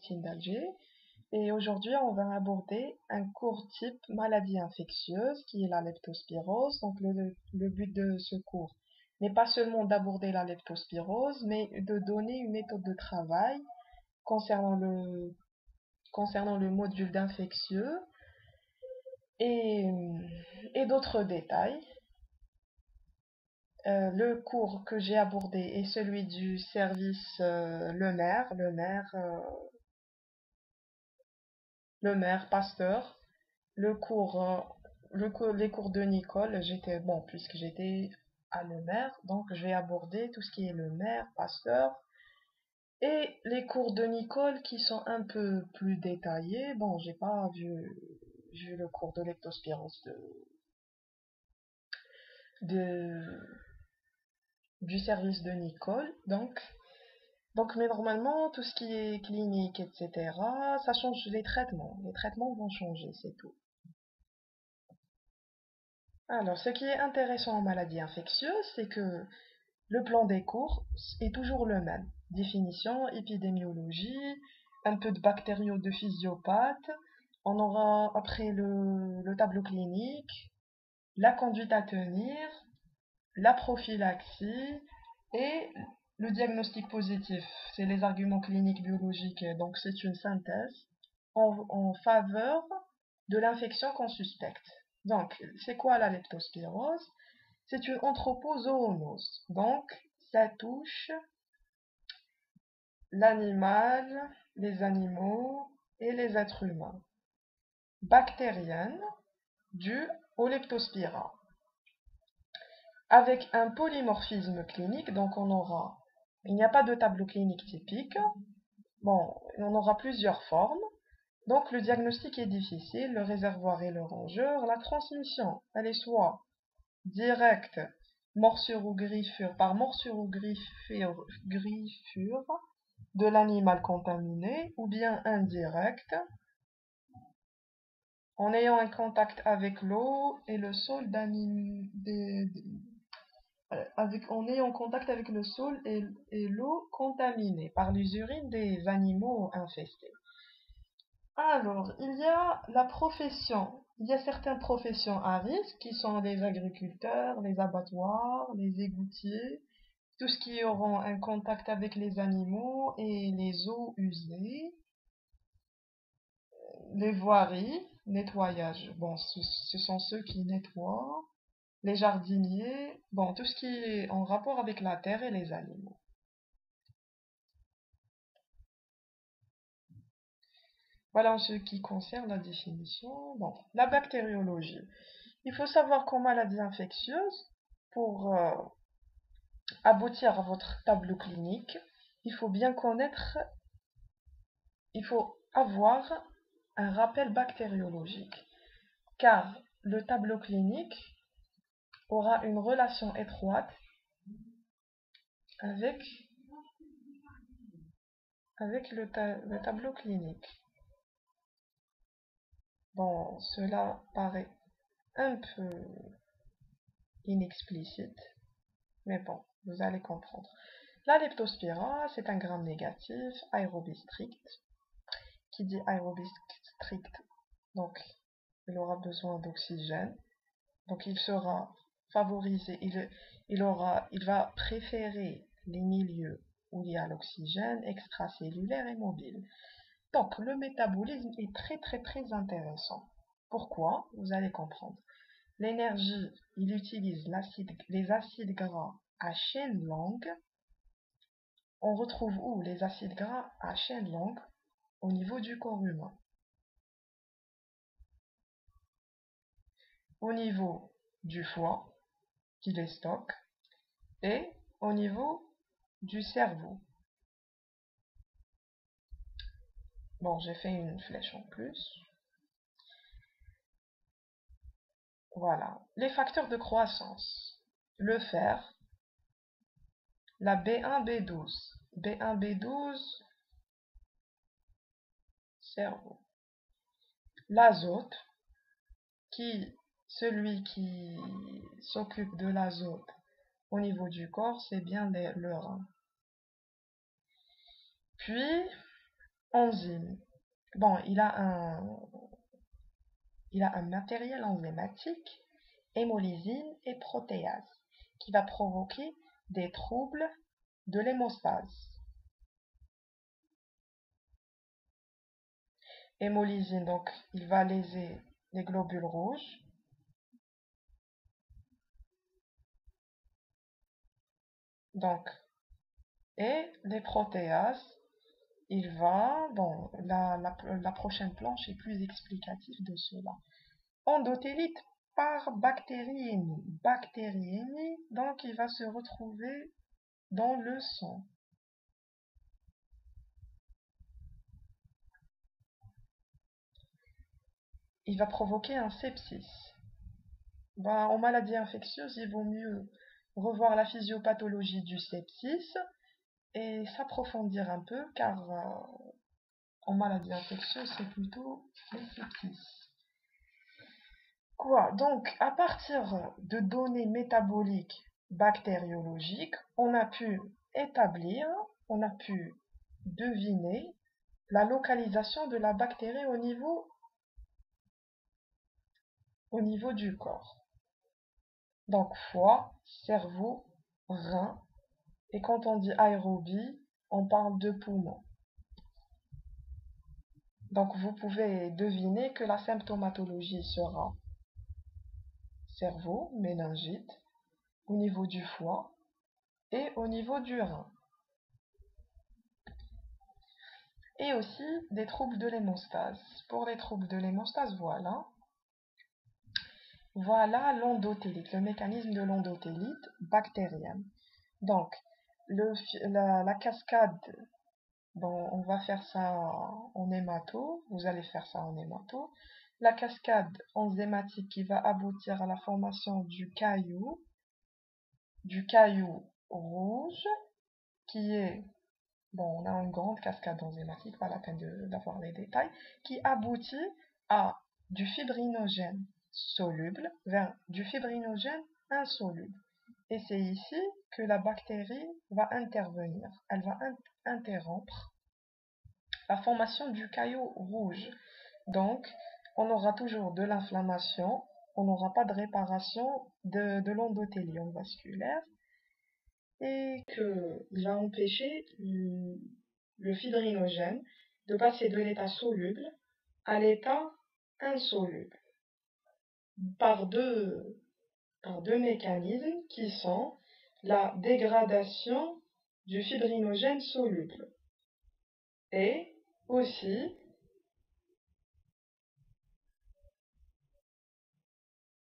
Christine Dalger et aujourd'hui on va aborder un cours type maladie infectieuse qui est la leptospirose. Donc le but de ce cours n'est pas seulement d'aborder la leptospirose mais de donner une méthode de travail concernant le module d'infectieux et, et d'autres détails. Le cours que j'ai abordé est celui du service Le Maire, Pasteur. Les cours de Nicole, puisque j'étais à Le Maire, donc je vais aborder tout ce qui est Le Maire, Pasteur. Et les cours de Nicole qui sont un peu plus détaillés. Bon, j'ai pas vu le cours de leptospirose de, du service de Nicole, mais normalement, tout ce qui est clinique, etc., ça change les traitements. Les traitements vont changer, c'est tout. Alors, ce qui est intéressant en maladie infectieuse, c'est que le plan des cours est toujours le même. Définition, épidémiologie, un peu de bactériaux de physiopathe. On aura après le tableau clinique, la conduite à tenir, la prophylaxie et le diagnostic positif. C'est les arguments cliniques biologiques, donc c'est une synthèse en faveur de l'infection qu'on suspecte. Donc, c'est quoi la leptospirose? C'est une anthropozoonose. Donc, ça touche l'animal, les animaux et les êtres humains. Bactérienne due au leptospira. Avec un polymorphisme clinique, donc il n'y a pas de tableau clinique typique. Bon, on aura plusieurs formes. Donc le diagnostic est difficile, le réservoir et le rongeur. La transmission, elle est soit directe, morsure ou griffure, par morsure ou griffure de l'animal contaminé, ou bien indirecte, en ayant un contact avec l'eau et le sol en ayant contact avec le sol et l'eau contaminée par les urines des animaux infestés. Alors, il y a certaines professions à risque qui sont les agriculteurs, les abattoirs, les égoutiers, tout ce qui auront un contact avec les animaux et les eaux usées, les voiries, nettoyage, bon, ce sont ceux qui nettoient, les jardiniers, bon, tout ce qui est en rapport avec la terre et les animaux. Voilà en ce qui concerne la définition. Bon, la bactériologie. Il faut savoir qu'en maladie infectieuse, pour aboutir à votre tableau clinique, il faut bien connaître, il faut avoir un rappel bactériologique, car le tableau clinique aura une relation étroite avec le tableau clinique. Bon, cela paraît un peu inexplicite, mais bon, vous allez comprendre. La leptospira, c'est un gram négatif, aérobie strict. Qui dit aérobie strict, donc il aura besoin d'oxygène. Donc il sera favorisé, il va préférer les milieux où il y a l'oxygène, extracellulaire et mobile. Donc le métabolisme est très très très intéressant. Pourquoi? Vous allez comprendre. L'énergie, il utilise les acides gras à chaîne longue. On retrouve où les acides gras à chaîne longue? Au niveau du corps humain. Au niveau du foie, qui les stocke, et au niveau du cerveau. Bon, j'ai fait une flèche en plus. Voilà. Les facteurs de croissance. Le fer, la B1, B12. B1, B12, cerveau. L'azote, celui qui s'occupe de l'azote au niveau du corps, c'est bien le rein. Puis, enzyme. Bon, il a un matériel enzymatique, hémolysine et protéase, qui va provoquer des troubles de l'hémostase. Hémolysine, donc, il va léser les globules rouges. Donc, et les protéases, il va, bon, la prochaine planche est plus explicative de cela. Endothélite par bactériémie. Bactériémie, donc il va se retrouver dans le sang. Il va provoquer un sepsis. Ben, en maladie infectieuse, il vaut mieux revoir la physiopathologie du sepsis et s'approfondir un peu, car en maladie infectieuse, c'est plutôt le sepsis. Quoi? Donc, à partir de données métaboliques bactériologiques, on a pu établir, on a pu deviner la localisation de la bactérie au niveau du corps. Donc, foie, cerveau, rein. Et quand on dit aérobie, on parle de poumon. Donc, vous pouvez deviner que la symptomatologie sera cerveau, méningite, au niveau du foie et au niveau du rein. Et aussi des troubles de l'hémostase. Pour les troubles de l'hémostase, voilà l'endothélite, le mécanisme de l'endothélite bactérienne. Donc, la cascade, bon, on va faire ça en hémato, vous allez faire ça en hémato. La cascade enzymatique qui va aboutir à la formation du caillou rouge, qui est, bon, on a une grande cascade enzymatique, pas la peine d'avoir les détails, qui aboutit à du fibrinogène soluble vers du fibrinogène insoluble. Et c'est ici que la bactérie va intervenir. Elle va interrompre la formation du caillou rouge. Donc, on aura toujours de l'inflammation, on n'aura pas de réparation de l'endothélium vasculaire et qu'il va empêcher le fibrinogène de passer de l'état soluble à l'état insoluble par deux mécanismes qui sont la dégradation du fibrinogène soluble et aussi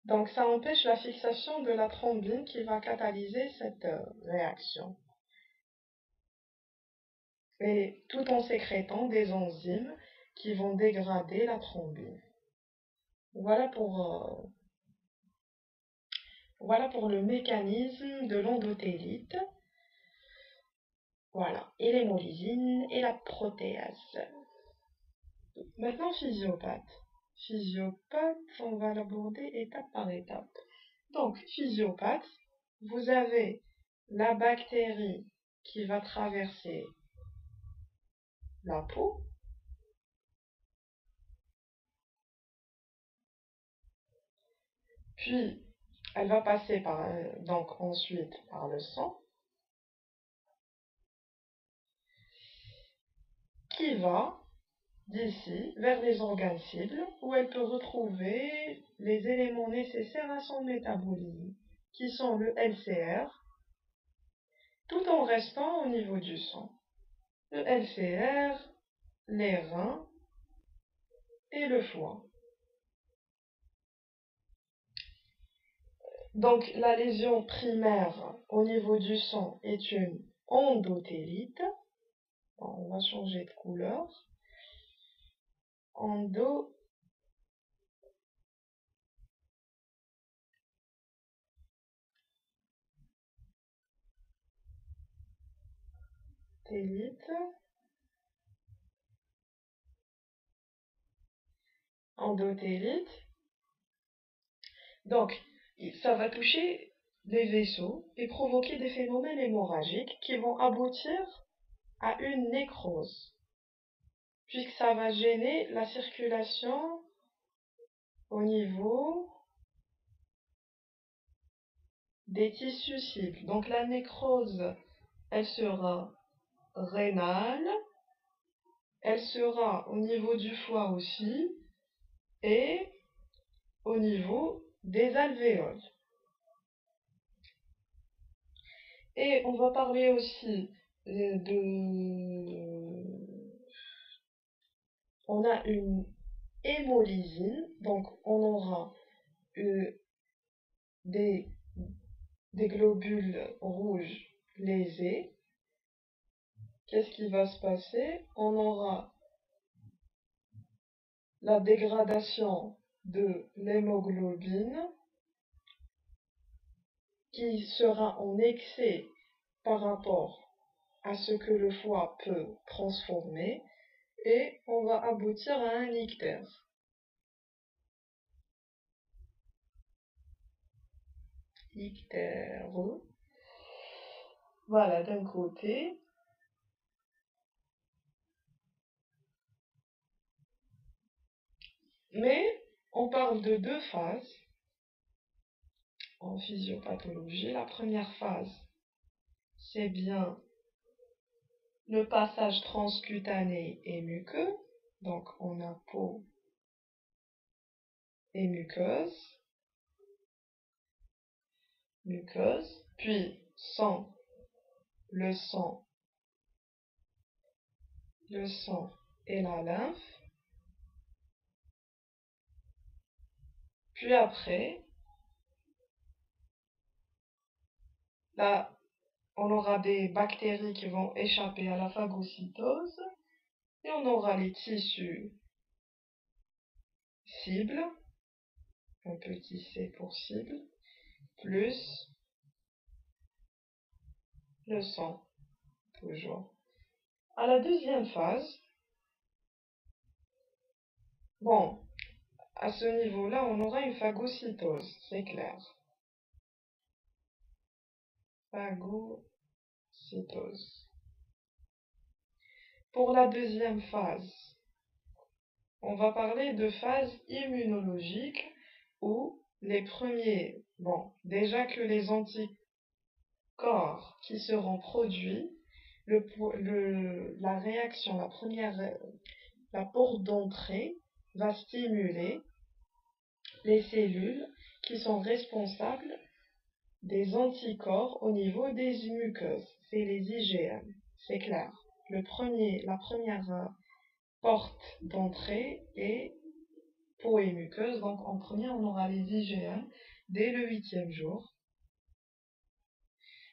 donc ça empêche la fixation de la thrombine qui va catalyser cette réaction et tout en sécrétant des enzymes qui vont dégrader la thrombine. Voilà pour le mécanisme de l'endothélite. Voilà, et l'hémolysine et la protéase. Maintenant, physiopathe. Physiopathe, on va l'aborder étape par étape. Donc, physiopathe, vous avez la bactérie qui va traverser la peau. Puis, elle va passer donc ensuite par le sang, qui va d'ici vers les organes cibles, où elle peut retrouver les éléments nécessaires à son métabolisme, qui sont le LCR, tout en restant au niveau du sang. Le LCR, les reins et le foie. Donc la lésion primaire au niveau du sang est une endothélite. On va changer de couleur. Endothélite. Endothélite. Donc, ça va toucher les vaisseaux et provoquer des phénomènes hémorragiques qui vont aboutir à une nécrose. puisque ça va gêner la circulation au niveau des tissus cibles. Donc la nécrose, elle sera rénale, elle sera au niveau du foie aussi, et au niveau des alvéoles. Et on va parler aussi on a une hémolysine, donc on aura des, des globules rouges lésés. Qu'est-ce qui va se passer? On aura la dégradation de l'hémoglobine qui sera en excès par rapport à ce que le foie peut transformer, et on va aboutir à un ictère. Ictère. Voilà, d'un côté. Mais on parle de deux phases en physiopathologie. La première phase, c'est bien le passage transcutané et muqueux. Donc on a peau et muqueuse. Puis sang, le sang et la lymphe. Puis après, là, on aura des bactéries qui vont échapper à la phagocytose, et on aura les tissus cibles, un petit c pour cible, plus le sang, toujours. À la deuxième phase, bon, à ce niveau-là, on aura une phagocytose, c'est clair. Phagocytose. Pour la deuxième phase, on va parler de phase immunologique où les premiers, bon, déjà que les anticorps qui seront produits, la réaction, la porte d'entrée va stimuler les cellules qui sont responsables des anticorps au niveau des muqueuses. C'est les IgM, c'est clair. La première porte d'entrée est peau et muqueuse. Donc en premier, on aura les IgM dès le 8e jour.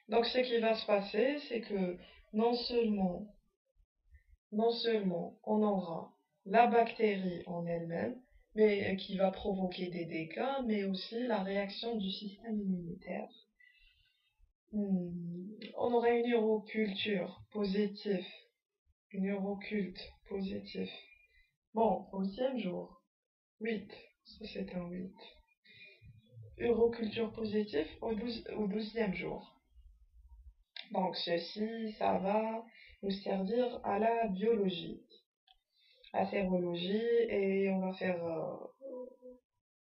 Donc ce qui va se passer, c'est que non seulement on aura la bactérie en elle-même, mais qui va provoquer des dégâts, mais aussi la réaction du système immunitaire. On aura une uroculture positive. Une uroculte positif. Bon, au 10e jour. 8. Ça c'est un 8. Uroculture positif au 12e jour. Donc ceci, ça va nous servir à la biologie, la sérologie, et on va faire,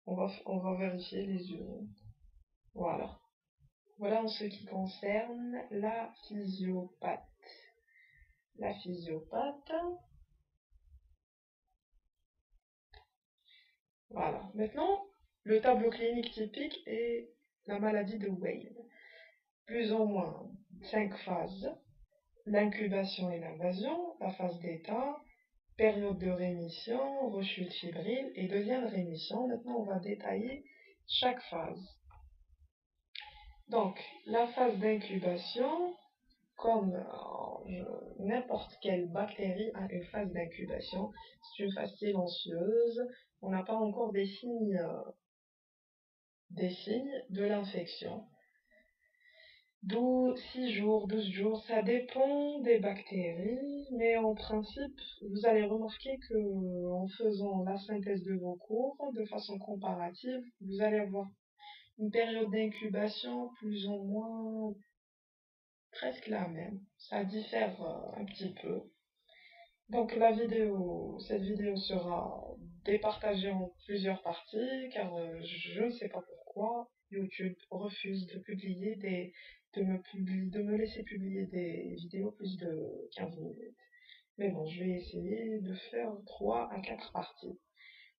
on va vérifier les urines. Voilà. Voilà en ce qui concerne la physiopathe. La physiopathe. Voilà. Maintenant, le tableau clinique typique est la maladie de Weill. Plus ou moins 5 phases. L'incubation et l'invasion, la phase d'état, période de rémission, rechute fébrile et deuxième rémission. Maintenant, on va détailler chaque phase. Donc, la phase d'incubation, comme n'importe quelle bactérie a une phase d'incubation, c'est une phase silencieuse. On n'a pas encore des signes de l'infection. 6 jours, 12 jours, ça dépend des bactéries, mais en principe, vous allez remarquer que en faisant la synthèse de vos cours de façon comparative, vous allez avoir une période d'incubation plus ou moins presque la même. Ça diffère un petit peu. Donc cette vidéo sera départagée en plusieurs parties car je ne sais pas pourquoi YouTube refuse de de me laisser publier des vidéos plus de 15 minutes. Mais bon, je vais essayer de faire 3 à 4 parties.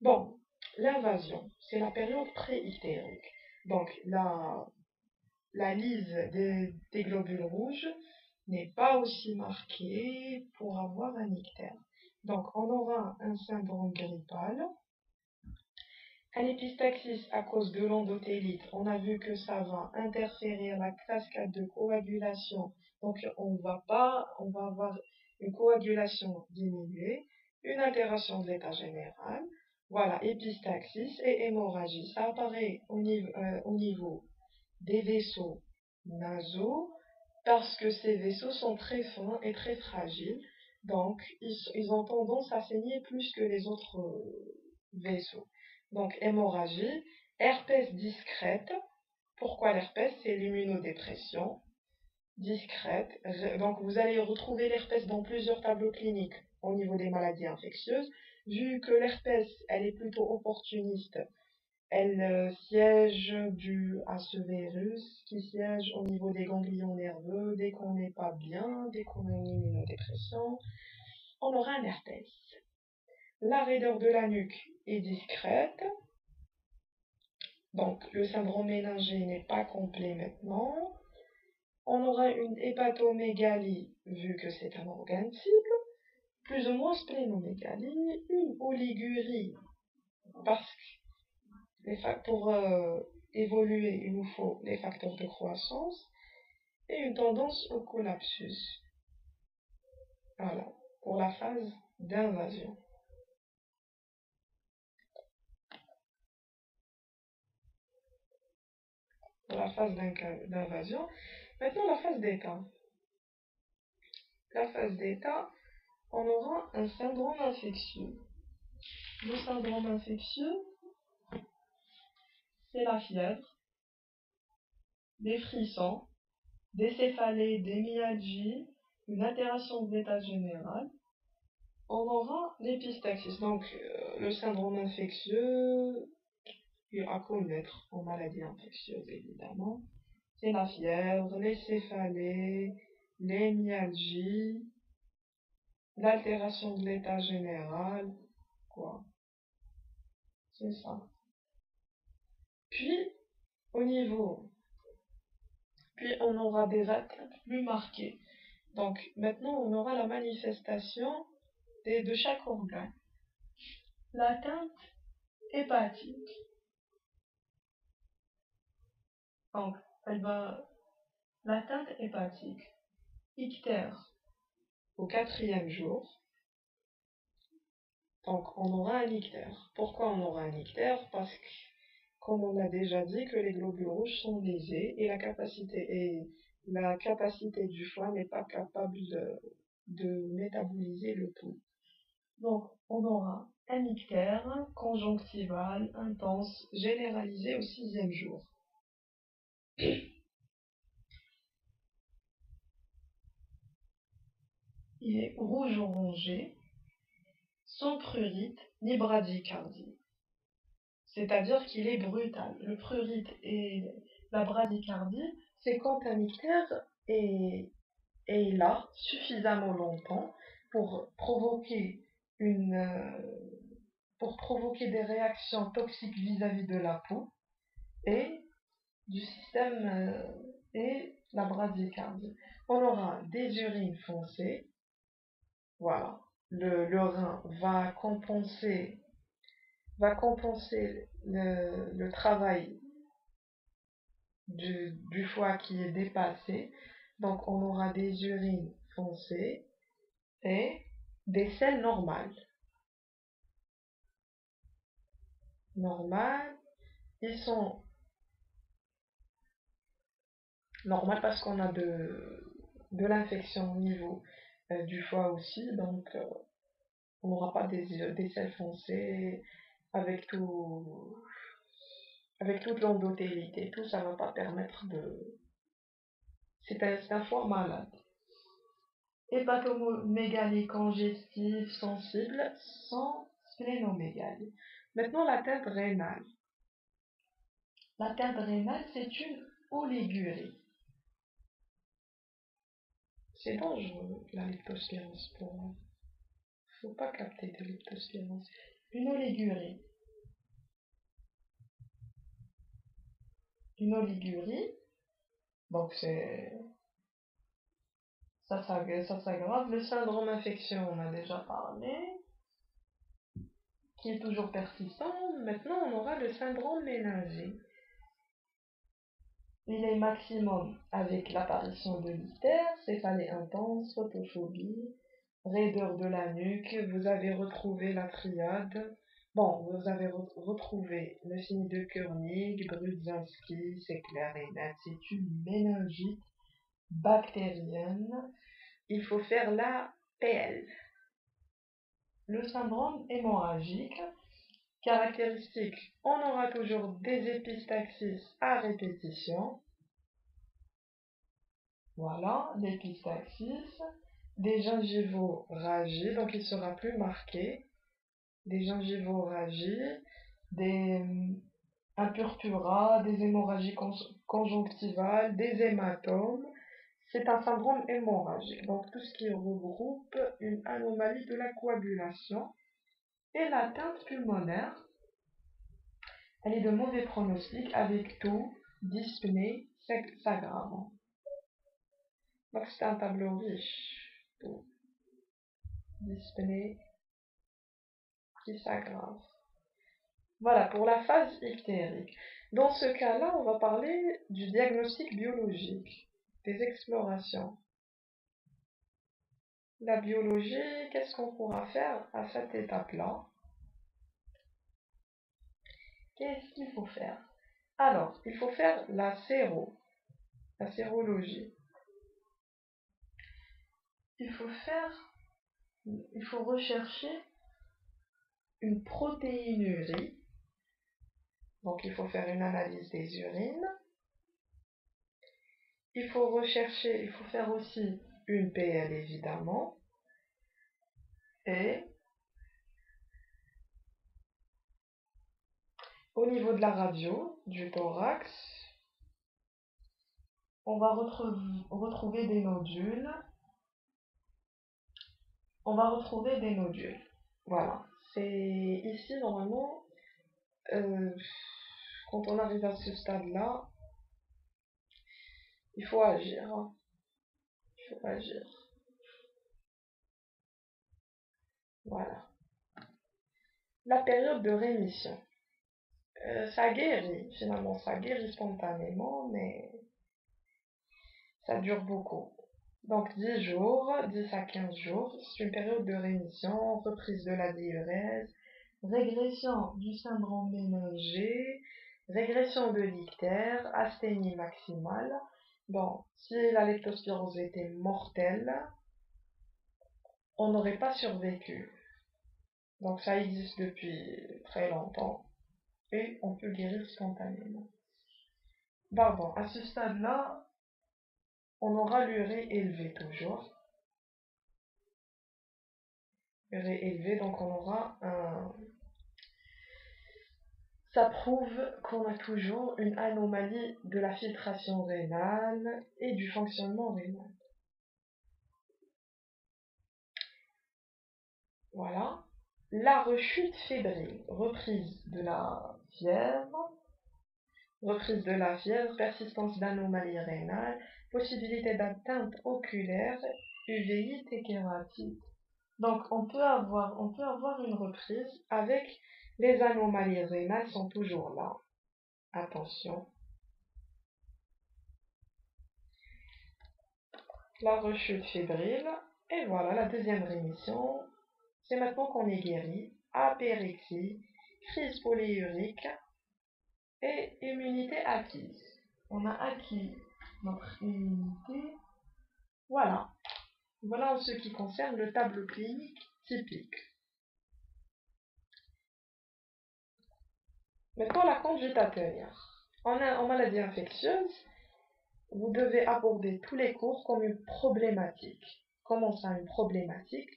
Bon, l'invasion, c'est la période pré-ictérique. Donc la lise des globules rouges n'est pas aussi marquée pour avoir un ictère. Donc on aura un syndrome grippal, un épistaxis à cause de l'endothélite. On a vu que ça va interférer à la cascade de coagulation. Donc on va avoir une coagulation diminuée, une altération de l'état général. Voilà, épistaxis et hémorragie. Ça apparaît au niveau des vaisseaux nasaux parce que ces vaisseaux sont très fins et très fragiles. Donc, ils ont tendance à saigner plus que les autres vaisseaux. Donc, hémorragie, herpès discrète. Pourquoi l'herpès? C'est l'immunodépression discrète. Donc, vous allez retrouver l'herpès dans plusieurs tableaux cliniques au niveau des maladies infectieuses. Vu que l'herpès, elle est plutôt opportuniste, elle siège dû à ce virus qui siège au niveau des ganglions nerveux. Dès qu'on n'est pas bien, dès qu'on a une immunodépression, on aura un herpès. La raideur de la nuque est discrète, donc le syndrome méningé n'est pas complet maintenant. On aura une hépatomégalie, vu que c'est un organe cible, plus ou moins splénomégalie, une oligurie, parce que pour évoluer, il nous faut les facteurs de croissance, et une tendance au collapsus. Voilà, pour la phase d'invasion. Pour la phase d'invasion. Maintenant, la phase d'état. La phase d'état, on aura un syndrome infectieux. Le syndrome infectieux, c'est la fièvre, des frissons, des céphalées, des myalgies, une altération de l'état général. On aura l'épistaxis. Donc, le syndrome infectieux, à connaître en maladie infectieuse évidemment, c'est la fièvre, les céphalées, les myalgies, l'altération de l'état général, quoi. C'est ça. Puis, au niveau, puis on aura des atteintes plus marquées. Donc, maintenant, on aura la manifestation de chaque organe. L'atteinte hépatique. Donc, l'atteinte hépatique, ictère au 4e jour. Donc, on aura un ictère. Pourquoi on aura un ictère? Parce que, comme on l'a déjà dit, que les globules rouges sont lésés et la capacité du foie n'est pas capable de métaboliser le tout. Donc, on aura un ictère conjonctival intense généralisé au 6e jour. Il est rouge-orangé, sans prurite ni bradycardie. C'est-à-dire qu'il est brutal. Le prurite et la bradycardie, c'est quand un ictère est là suffisamment longtemps pour provoquer une, pour provoquer des réactions toxiques vis-à-vis de la peau et du système et la bradycardie. On aura des urines foncées, voilà. Le rein va compenser le travail du foie qui est dépassé. Donc on aura des urines foncées et des selles normales. Normales, ils sont normales parce qu'on a de l'infection au niveau du foie aussi. Donc on n'aura pas des selles foncées avec avec toute l'endothélite et tout, ça ne va pas permettre de... C'est un foie malade. hépatomégalie congestive sensible sans splénomégalie. Maintenant, l'atteinte rénale. L'atteinte rénale, c'est une oligurie. C'est dangereux, la leptospirose pour moi. Il ne faut pas capter de leptospirose. Une oligurie. Une oligurie, donc ça s'aggrave. Le syndrome infection, on a déjà parlé, qui est toujours persistant. Maintenant, on aura le syndrome méningé. Il est maximum avec l'apparition de l'ictère, céphalée intense, photophobie, raideur de la nuque. Vous avez retrouvé la triade. Bon, vous avez retrouvé le signe de Koenig, Brudzinski, c'est clair et net. C'est une méningite bactérienne. Il faut faire la PL. Le syndrome hémorragique, caractéristique, on aura toujours des épistaxis à répétition. Voilà, l'épistaxis, des gingivorragies, donc il sera plus marqué. Des gingivorragies, des impurpuras, des hémorragies conjonctivales, des hématomes. C'est un syndrome hémorragique, donc tout ce qui regroupe une anomalie de la coagulation. Et l'atteinte pulmonaire, elle est de mauvais pronostic avec taux dyspnée s'aggravant. Donc c'est un tableau riche. Taux dyspnée qui s'aggrave. Voilà pour la phase ictérique. Dans ce cas-là, on va parler du diagnostic biologique, des explorations. La biologie, qu'est-ce qu'on pourra faire à cette étape-là? Qu'est-ce qu'il faut faire? Alors, il faut faire la sérologie. Il faut rechercher une protéinurie. Donc, il faut faire une analyse des urines. Il faut faire aussi une PL évidemment. Et au niveau de la radio, du thorax, on va retrouver des nodules. Voilà. C'est ici, normalement, quand on arrive à ce stade-là, il faut agir. Voilà. La période de rémission. Ça guérit, finalement, ça guérit spontanément, mais ça dure beaucoup. Donc 10 jours, 10 à 15 jours, c'est une période de rémission, reprise de la diurèse, régression du syndrome méningé, régression de l'ictère, asthénie maximale. Bon, si la leptospirose était mortelle, on n'aurait pas survécu. Donc ça existe depuis très longtemps et on peut guérir spontanément. Pardon, à ce stade-là, on aura l'urée élevée toujours. Urée élevée, donc on aura un... Ça prouve qu'on a toujours une anomalie de la filtration rénale et du fonctionnement rénal. Voilà. La rechute fébrile, reprise de la fièvre, persistance d'anomalies rénales, possibilité d'atteinte oculaire, uvéite et kératite. Donc on peut avoir une reprise avec les anomalies rénales sont toujours là. Attention. La rechute fébrile. Et voilà la deuxième rémission. C'est maintenant qu'on est guéri. Apérexie, crise polyurique et immunité acquise. On a acquis notre immunité. Voilà. Voilà en ce qui concerne le tableau clinique typique. Maintenant, la conduite à tenir. En maladie infectieuse, vous devez aborder tous les cours comme une problématique. comment ça, une problématique?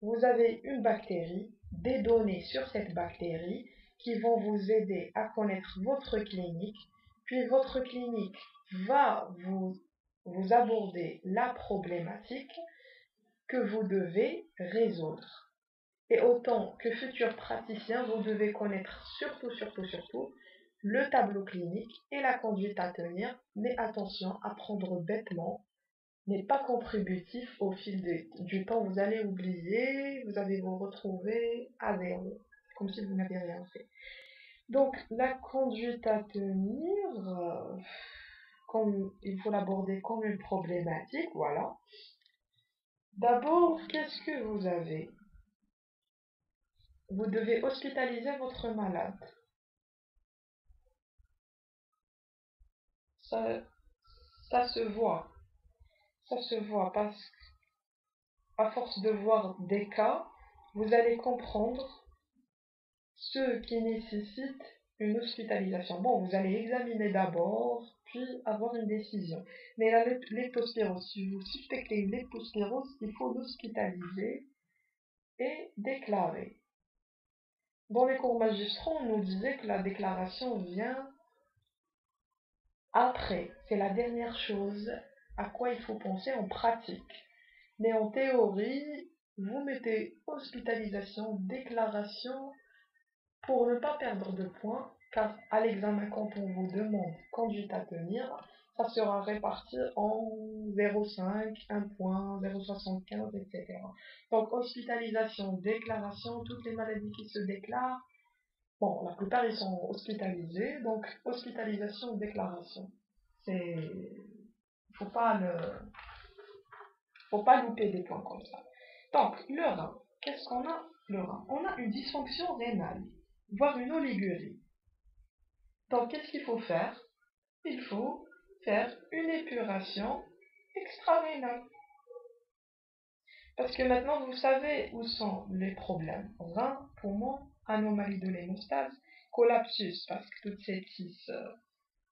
Vous avez une bactérie, des données sur cette bactérie qui vont vous aider à connaître votre clinique, puis votre clinique va vous aborder la problématique que vous devez résoudre. Et autant que futur praticien, vous devez connaître surtout le tableau clinique et la conduite à tenir, mais attention, apprendre bêtement n'est pas contributif au fil du temps. Vous allez oublier, vous allez vous retrouver à zéro, comme si vous n'avez rien fait. Donc, la conduite à tenir, comme il faut l'aborder comme une problématique, voilà. D'abord, qu'est-ce que vous avez? Vous devez hospitaliser votre malade. Ça, ça se voit. Ça se voit parce qu'à force de voir des cas, vous allez comprendre ceux qui nécessitent une hospitalisation. Bon, vous allez examiner d'abord, puis avoir une décision. Mais la leptospirose, si vous suspectez une leptospirose, il faut l'hospitaliser et déclarer. Dans les cours magistraux, on nous disait que la déclaration vient après. C'est la dernière chose à quoi il faut penser en pratique. Mais en théorie, vous mettez hospitalisation, déclaration, pour ne pas perdre de points, car à l'examen, quand on vous demande conduite à tenir, ça sera réparti en 0,5, 1 point, 0,75, etc. Donc, hospitalisation, déclaration, toutes les maladies qui se déclarent, bon, la plupart ils sont hospitalisés, donc hospitalisation, déclaration. Faut pas faut pas louper des points comme ça. Donc, le rein, qu'est-ce qu'on a? Le rein, on a une dysfonction rénale, voire une oligurie. Donc, qu'est-ce qu'il faut faire? Il faut faire une épuration extra-rénale. Parce que maintenant, vous savez où sont les problèmes. Rein, poumon, anomalie de l'hémostase, collapsus, parce que toutes ces tisses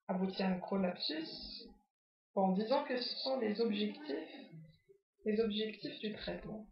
aboutissent à un collapsus. Bon, disons que ce sont les objectifs du traitement.